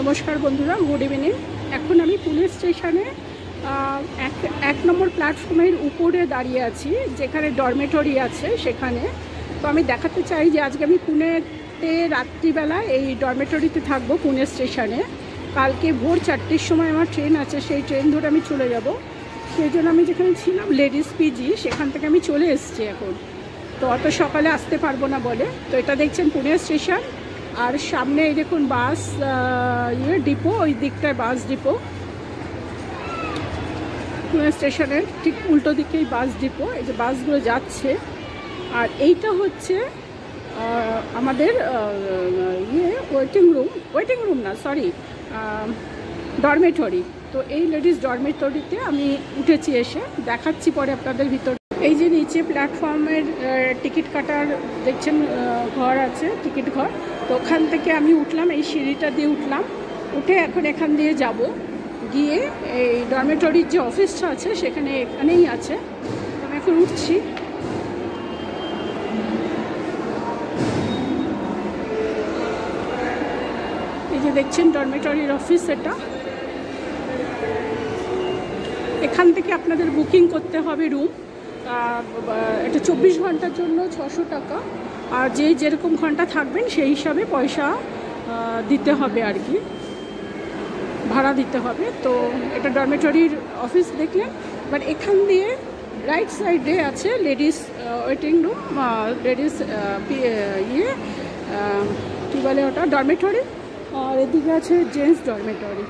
নমস্কার বন্ধুরা, good evening. এখন আমি পুনে স্টেশনে এক নম্বর প্ল্যাটফর্মের উপরে দাঁড়িয়ে আছি, যেখানে ডরমেটরি আছে সেখানে। তো আমি দেখাতে চাই যে আজকে আমি পুনেতে রাত্রিবেলা এই ডরমেটরিতে থাকবো পুনে স্টেশনে। কালকে ভোর 4টের সময় আমার ট্রেন আছে, সেই ট্রেন ধরে আমি চলে যাব। সেই জন্য আমি যেখানে ছিলাম লেডিস পিজি, সেখান থেকে আমি চলে এসেছি এখন। তো অত সকালে আসতে পারবো না বলে। তো এটা দেখছেন পুনে স্টেশন, আর সামনে এই দেখুন বাস ডিপো, ওই দিকটায় বাস ডিপো। পুনে স্টেশনের ঠিক উল্টো দিকেই বাস ডিপো, এই যে বাসগুলো যাচ্ছে। আর এইটা হচ্ছে আমাদের ওয়েটিং রুম না, সরি, ডরমেটরি। তো এই লেডিস ডরমেটরিতে আমি উঠেছি, এসে দেখাচ্ছি পরে আপনাদের ভিতর। এই যে নিচে প্ল্যাটফর্মের টিকিট কাটার দেখছেন ঘর আছে, টিকিট ঘর। তো ওখান থেকে আমি উঠলাম, এই সিঁড়িটা দিয়ে উঠলাম, উঠে এখন এখান দিয়ে যাব, গিয়ে এই ডরমেটরির যে অফিসটা আছে সেখানে এখানেই আছে। আমি এখন উঠছি। এই যে দেখছেন ডরমেটরির অফিস, এটা। এখান থেকে আপনাদের বুকিং করতে হবে রুম। এটা 24 ঘন্টার জন্য 600 টাকা, আর যেরকম ঘন্টা থাকবেন সেই হিসাবে পয়সা দিতে হবে আর কি, ভাড়া দিতে হবে। তো এটা ডরমেটরির অফিস দেখলেন। এবার এখান দিয়ে রাইট সাইডে আছে লেডিস ওয়েটিং রুম, লেডিস কী বলে ওটা, ডরমেটরি। আর এদিকে আছে জেন্টস ডরমেটরি,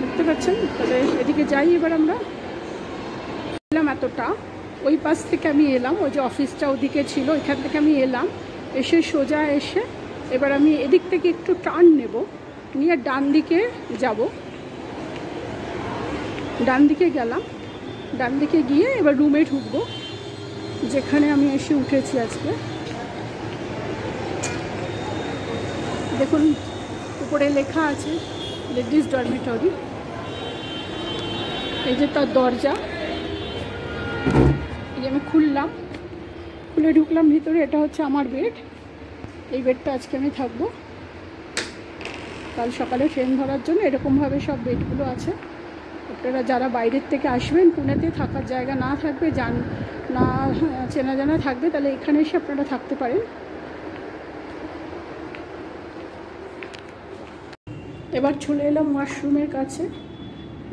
দেখতে পাচ্ছেন। তাহলে এদিকে যাই এবার আমরা। এলাম এতটা, ওই পাশ থেকে আমি এলাম, ওই যে অফিসটা ওদিকে ছিল, ওইখান থেকে আমি এলাম, এসে সোজা এসে এবার আমি এদিক থেকে একটু টার্ন নেব, নিয়ে ডান দিকে যাব। ডান দিকে গেলাম, ডান দিকে গিয়ে এবার রুমে ঢুকবো, যেখানে আমি এসে উঠেছি আজকে। দেখুন উপরে লেখা আছে লেডিস ডরমেটরি। এই যে তার দরজা, আমি খুললাম, খুলে ঢুকলাম ভিতরে। এটা হচ্ছে আমার বেড, এই বেডটা আজকে আমি থাকবো। কাল সকালে ট্রেন ধরার জন্য এরকমভাবে সব বেডগুলো আছে। আপনারা যারা বাইরের থেকে আসবেন, পুনেতে থাকার জায়গা না থাকবে, না চেনা জানা থাকবে, তাহলে এখানে এসে আপনারা থাকতে পারেন। এবার চলে এলাম ওয়াশরুমের কাছে।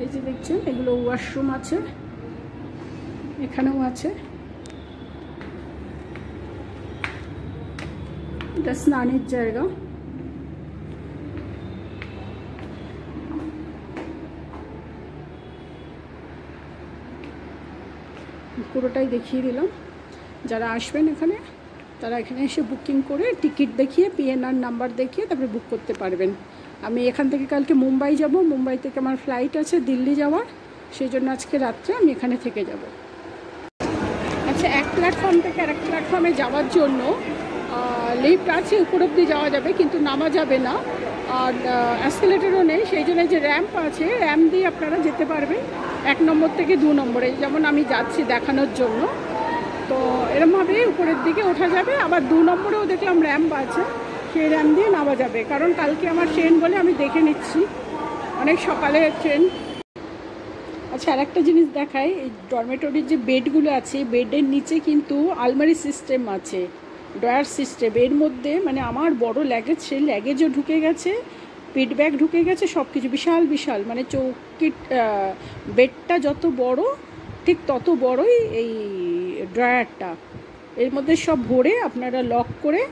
এই যে দেখছেন এগুলো ওয়াশরুম আছে, এখানেও আছে। এটা স্নানের জায়গা। পুরোটাই দেখিয়ে দিলাম। যারা আসবেন এখানে, তারা এখানে এসে বুকিং করে টিকিট দেখিয়ে, পিএনআর নাম্বার দেখিয়ে তারপরে বুক করতে পারবেন। আমি এখান থেকে কালকে মুম্বাই যাব, মুম্বাই থেকে আমার ফ্লাইট আছে দিল্লি যাওয়ার, সেই জন্য আজকে রাত্রে আমি এখানে থেকে যাব। আচ্ছা, এক প্ল্যাটফর্ম থেকে আরেক প্ল্যাটফর্মে যাওয়ার জন্য লিফট আছে, উপর অব্দি যাওয়া যাবে, কিন্তু নামা যাবে না। আর অ্যাসকেলেটরও নেই, সেই জন্য যে র্যাম্প আছে, র্যাম্প দিয়ে আপনারা যেতে পারবেন 1 নম্বর থেকে 2 নম্বরে, যেমন আমি যাচ্ছি দেখানোর জন্য। তো এরমভাবে উপরের দিকে ওঠা যাবে। আবার 2 নম্বরেও দেখলাম র্যাম্প আছে, সেই র্যাম্প দিয়ে নামা যাবে। কারণ কালকে আমার ট্রেন বলে আমি দেখে নিচ্ছি, অনেক সকালে ট্রেন। আচ্ছা, আর একটা জিনিস দেখাই, এই ডরমেটরির যে বেডগুলো আছে, বেডের নিচে কিন্তু আলমারি সিস্টেম আছে, ড্রয়ার সিস্টেম। এর মধ্যে মানে আমার বড় লাগেজ, সেই লাগেজও ঢুকে গেছে, পিট ব্যাগ ঢুকে গেছে, সব কিছু বিশাল বিশাল। মানে বেডটা যত বড়, ঠিক তত বড়ই এই ড্রয়ারটা। এর মধ্যে সব ভরে আপনারা লক করে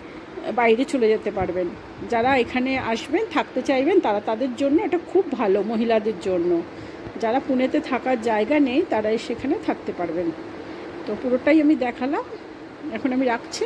বাইরে চলে যেতে পারবেন। যারা এখানে আসবেন, থাকতে চাইবেন, তাদের জন্য এটা খুব ভালো, মহিলাদের জন্য। যারা পুনেতে থাকার জায়গা নেই, তারা সেখানে থাকতে পারবেন। তো পুরোটাই আমি দেখালাম, এখন আমি রাখছি।